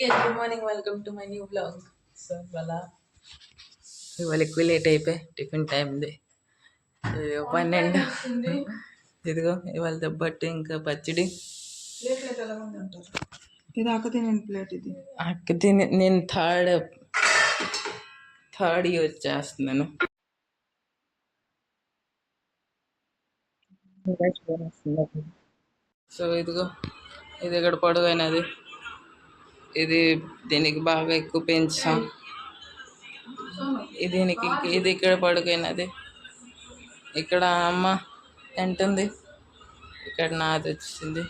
Good morning, welcome to my new blog. So ఇవాళ ఎక్కువ late అయిపోయి టిఫిన్ టైంది. 12. ఇదిగో ఇవాళ దెబ్బట్టి ఇంకా పచ్చడి. ఇది అక్క తినే ప్లేట్. ఇది అక్క తిని నేను థర్డ్ యూజ్ చేస్తున్నాను. సో ఇదిగో ఇది ఇక్కడ పొడవైనది. ఇది దీనికి బాగా ఎక్కువ పెంచాం. దీనికి ఇది ఇక్కడ పొడుగైనది. ఇక్కడ అమ్మ తింటుంది. ఇక్కడ నాది వచ్చింది.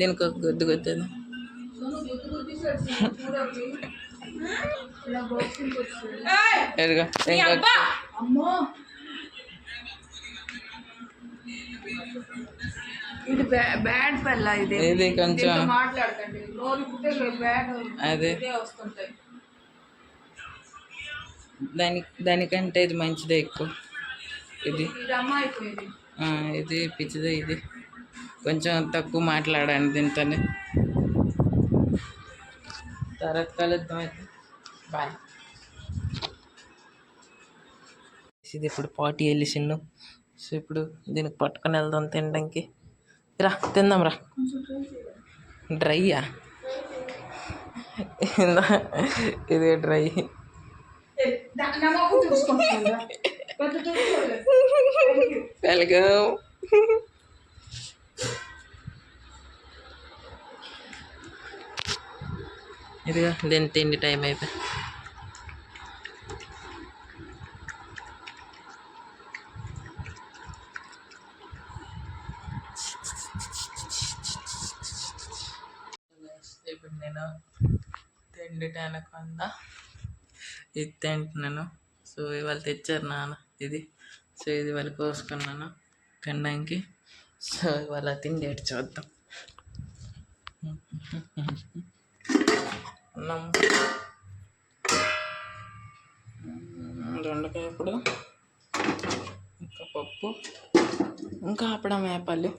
దీనికి ఒక గుద్దు గుద్దుది. ఇది బ్యాడ్ పల్ల. ఇది కొంచెం మాట్లాడకండి. అదే దానికంటే ఇది మంచిదే ఎక్కువ. ఇది ఇది పిచ్చిదే. ఇది కొంచెం తక్కువ మాట్లాడండి దీంతోనే. తర్వాత కలుద్దాం అయితే. బాయ్. ఇది ఇప్పుడు పార్టీ వెళ్ళిసిండు. సో ఇప్పుడు దీనికి పట్టుకొని వెళ్దాం తినడానికి. రా తిందాం రా. డ్రైయా? ఇది డ్రై. వెల్కమ్. ఇదిగా దీని తిండి టైం అయిపోయి. ఇప్పుడు నేను తిండి తినకుండా ఇది తింటున్నాను. సో ఇవాళ తెచ్చారు నాన్న ఇది. సో ఇది వాళ్ళు కోసుకున్నాను తినడానికి. సో ఇవాళ తిండి ఎటు చూద్దాం. అన్నం, దొండకాయ ఇప్పుడు, ఇంకా పప్పు, ఇంకా అప్పడం వేపాలు.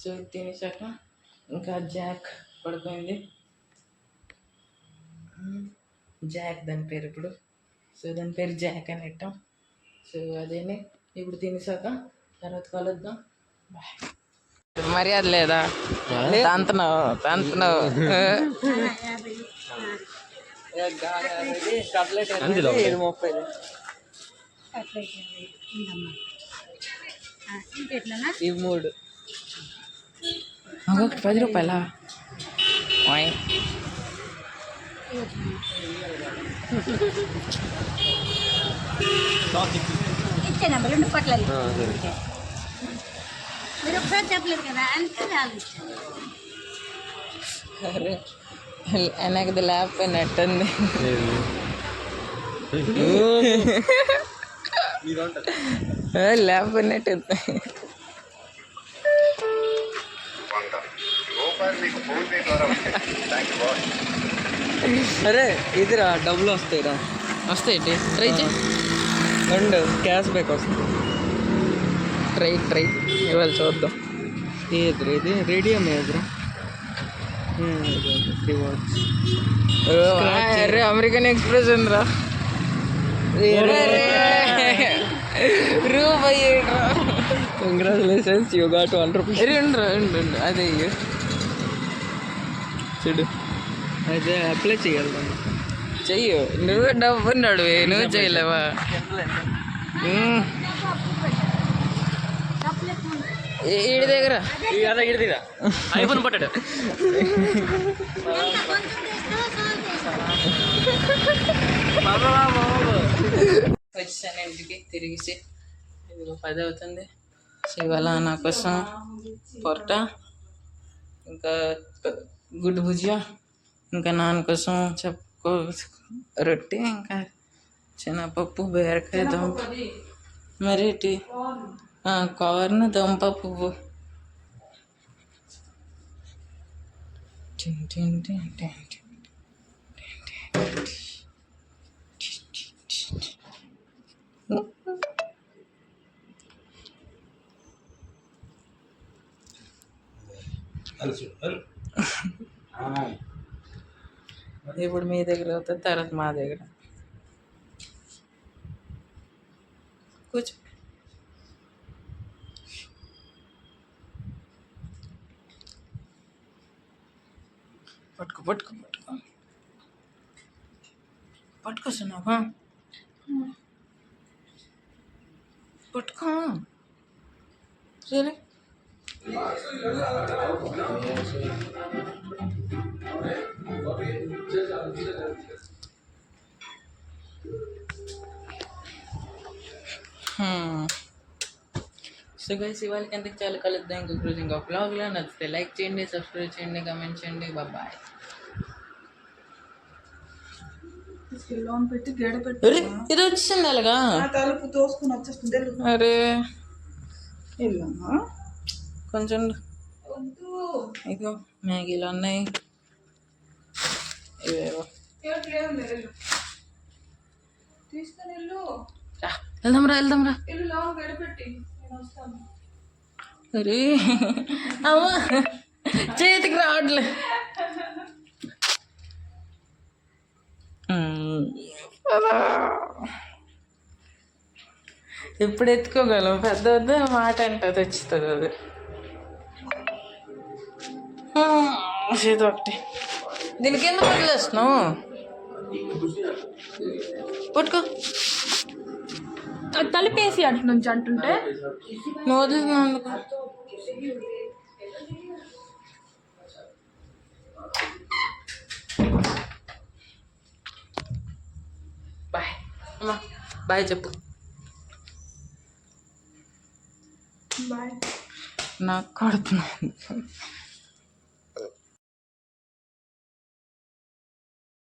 సో ఇది తినేసాక ఇంకా జాక్ పడిపోయింది. జాక్ దాని పేరు ఇప్పుడు. సో దాని పేరు జాక్ అని పెట్టాం. సో అదేనే ఇప్పుడు తినేసాక తర్వాత కలుద్దాం. బాయ్. మర్యాద లేదా? తంతనావు. ఇవి 3 ఒకటి 10 రూపాయలా? ఇచ్చాను 2 పట్ల. మీరు ఒకసారి చెప్పలేదు కదా, అంతే ఆలోచించాను. అరే వెనకది లేకపోయినట్టుంది. లేకపోయినట్టు. అరే ఇదిరా, డబ్బులు వస్తాయిరా. వస్తాయి. ట్రై చేయి. 2 క్యాష్ బ్యాక్ వస్తుంది. ట్రై ఇవాళ చూద్దాం. ఏదిరా ఇది? రేడియం ఏదిరా? అరే అమెరికన్ ఎక్స్ప్రెస్ ఉందిరా. రూపాయి. Congratulations, you got 1 rupee. అదే చూడు, అయితే అప్లై చేయగలుగుతాం. చెయ్యు. నువ్వు డబ్బు ఉన్నాడు, నువ్వు చేయలేవా? ఈడి దగ్గర ఐఫోన్ పట్టాడు. వచ్చాను ఇంటికి తిరిగిసి. ఇది 10 అవుతుంది. సో ఇవాళ నా కోసం పొరట, ఇంకా గుడ్డు భుజియా, ఇంకా నాన్న కోసం రొట్టె, ఇంకా శనగపప్పు, బీరకాయ, దుంప, మరేటి కార్న్, దుంప పువ్వు. ఇప్పుడు మీ దగ్గర అవుతుంది, తర్వాత మా దగ్గర. కూర్చో. పట్టుకో పట్టుకో పట్టుకో పట్టుకొస్తున్నావా? పట్టుకో. సరే సో గైస్ ఇవాళకి ఎంతకు చాలా కలుద్దాం ఇంకొక రోజు ఇంకొక బ్లాగ్లో. నచ్చితే లైక్ చేయండి, సబ్స్క్రైబ్ చేయండి, కామెంట్ చేయండి. బాయ్. లోన్ పెట్టి గేడ పెట్టి అరే ఇది వచ్చింది అలాగా. తలుపు తోసుకుని వచ్చేస్తుంది. అరే వెళ్ళమ్మా కొంచెం వద్దు. ఇగో మ్యాగీలు ఉన్నాయి, ఇవేవో. వెళ్ళు తీసుకొని వెళ్ళు. వెళ్దాంరా వెళ్దాంరా. వెళ్ళు లోన్ గేడ పెట్టి నేను వస్తాను. అరే అమ్మా చేతికి రావట్లే. ఇప్పుడు ఎత్తుకోగలం, పెద్ద వద్ద మాట అంటే తెచ్చుతుంది అది. ఇది ఒకటి. దీనికి ఎందుకు వదిలేస్తున్నావు? పట్టుకో. తలుపేసి అటు నుంచి అంటుంటే నువ్వు వదిలినందుకు. బాయ్ అమ్మా, బాయ్ చెప్పు. బాయ్. నాకు కొడుతున్నాను.